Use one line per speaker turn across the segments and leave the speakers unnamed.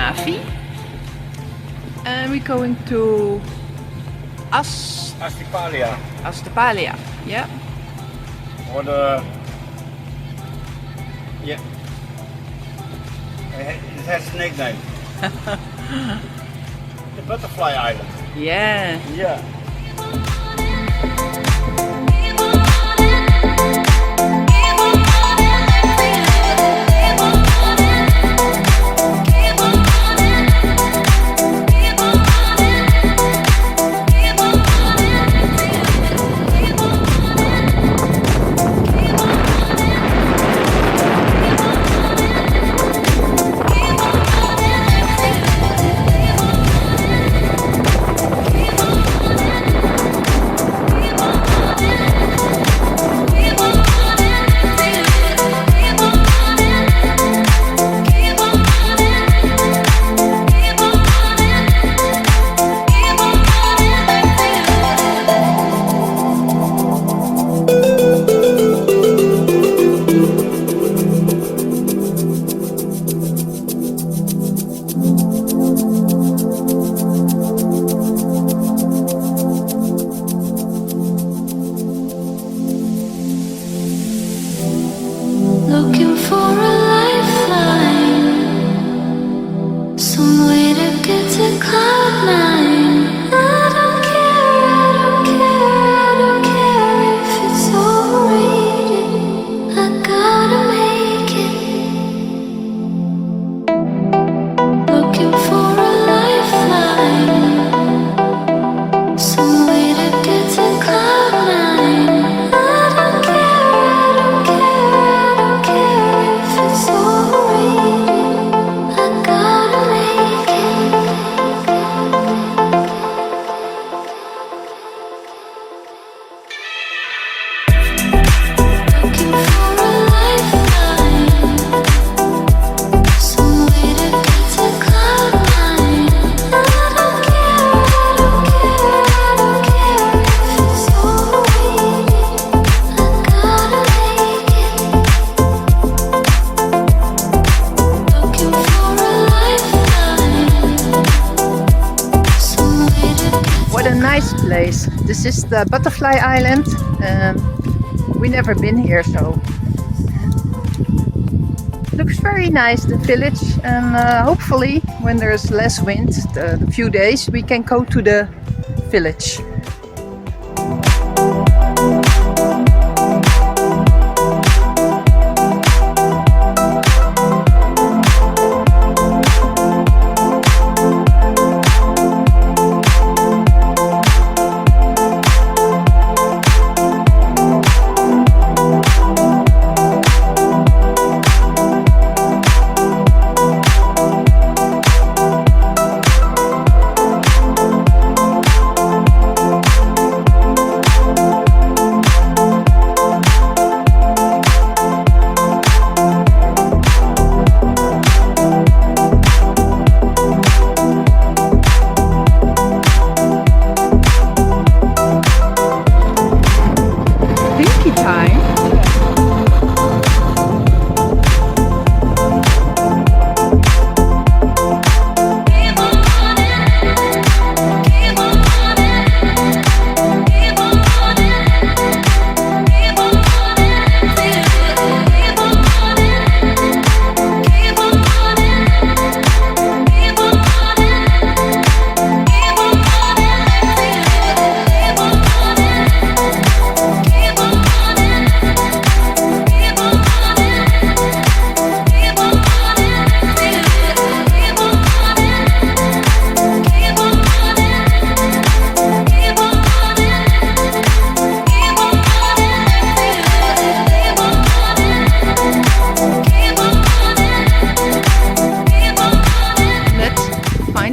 Anafi. And we're going to
Astypalea.
Astypalea, yeah.
Or the... Yeah. It has a nickname. The Butterfly Island.
Yeah.
Yeah.
Looking for a lifeline, some way to get to cloud nine. I don't care, I don't care, I don't care if it's overrated. I gotta make it. Looking for a lifeline, some way to get to cloud nine. I don't care, I don't care if it's overrated. I gotta make it. Looking for a lifeline, some way to get to cloud nine. I don't care, I don't care, I don't care if it's overrated. I gotta make it. Looking for a lifeline, some way to get
What a nice place. This is the Butterfly Island. We never been here, so looks very nice, the village, and hopefully when there's less wind, the few days, we can go to the village. Pinky time.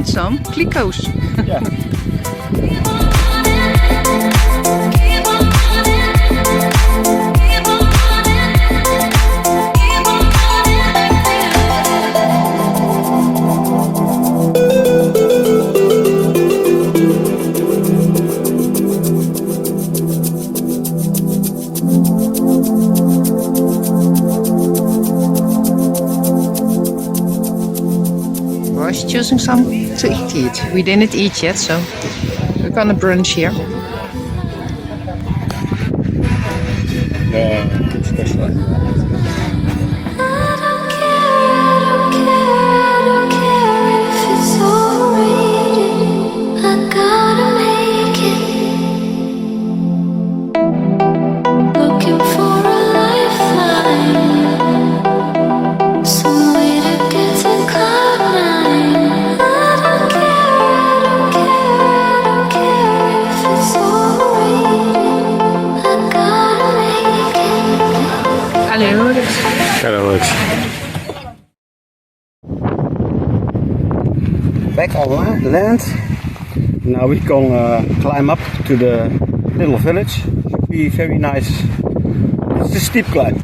Some klikko's.
Yeah.
was choosing some to eat. We didn't eat yet, so we're gonna brunch here.
Special.
I don't care if it's overrated. I gotta make it. Looking for a lifeline, some way to get to cloud nine. I don't care if it's overrated. I gotta make it.
Hallo.
Hello, Alex. Back on land. Now we can climb up to the little village. Should be very nice. It's a steep climb.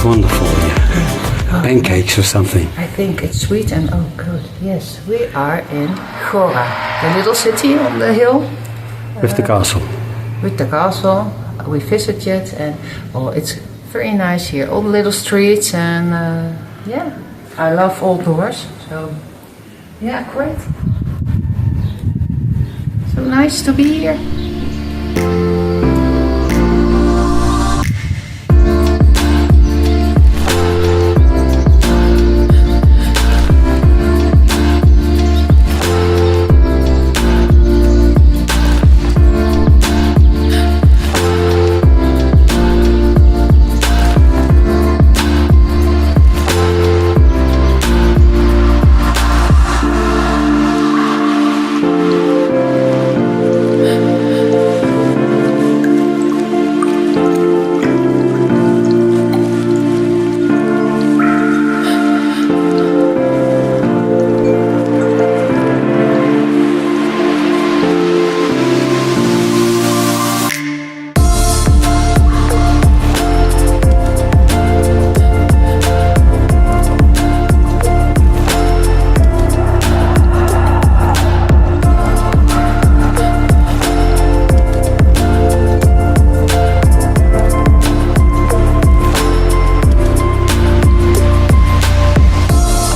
wonderful. Yeah. Pancakes or something.
I think it's sweet and oh good. Yes, we are in Gora, the little city on the hill.
With the castle.
With the castle. We visited it and oh, it's very nice here. All the little streets and yeah, I love old doors. So yeah, great. So nice to be here.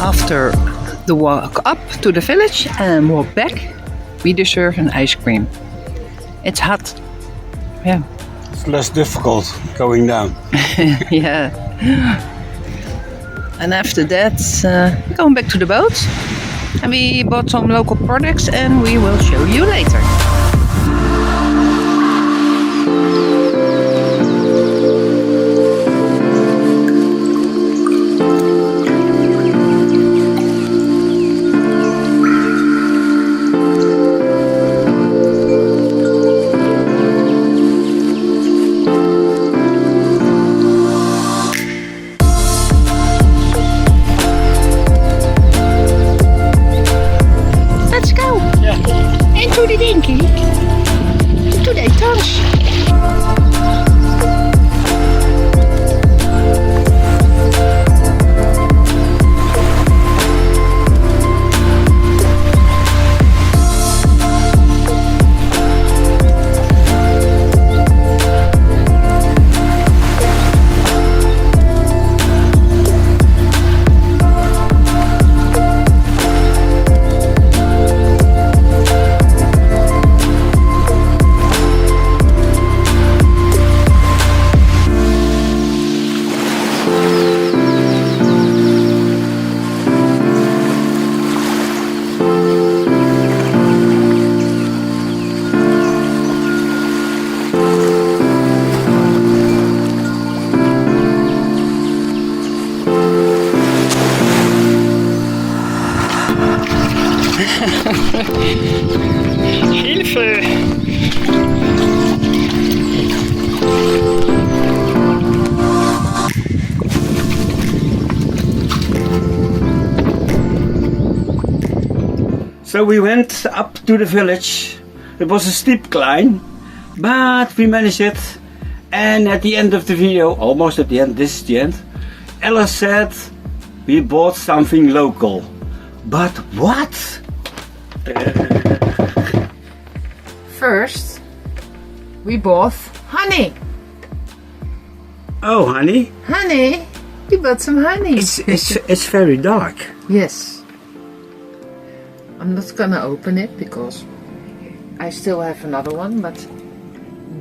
After the walk up to the village and walk back, we deserve an ice cream. It's hot. Yeah.
It's less difficult going down.
Yeah. And after that, going back to the boat. And we bought some local products and we will show you later. Let's go!
Yeah.
Into the dinky. To the Etanche. Hilfe!
So we went up to the village. It was a steep climb, but we managed it. And at the end of the video, almost at the end, this is the end, Ella said we bought something local. But what?
First, we bought honey.
Oh, honey,
Honey? We bought some honey.
it's very dark.
Yes. I'm not gonna open it because I still have another one, but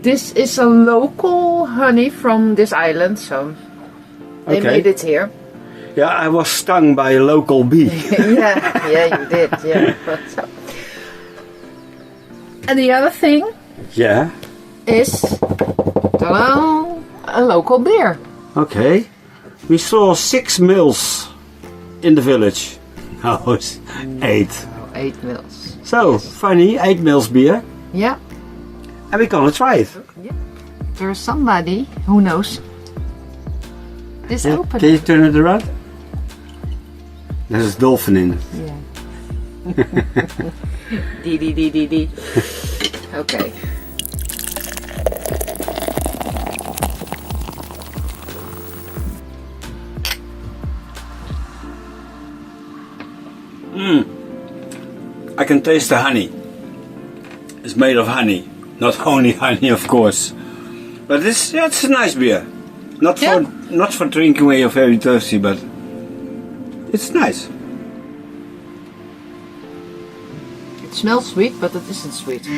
this is a local honey from this island, so they
Okay.
made it here.
Yeah, I was stung by a local bee.
yeah, you did, yeah. And the other thing
Yeah,
is ta-da, a local beer.
okay. We saw 6 mills in the village. Oh, it's 8.
8 mils.
So, funny, 8 mills beer.
Yeah,
And we're gonna try it.
there's somebody who knows this
Yeah.
open.
Can you turn it around? There's a dolphin in it.
Yeah. D. Okay.
I can taste the honey. It's made of honey, not only honey, of course. But it's a nice beer. Not for drinking when you're very thirsty, but it's nice.
It smells sweet, but it isn't sweet.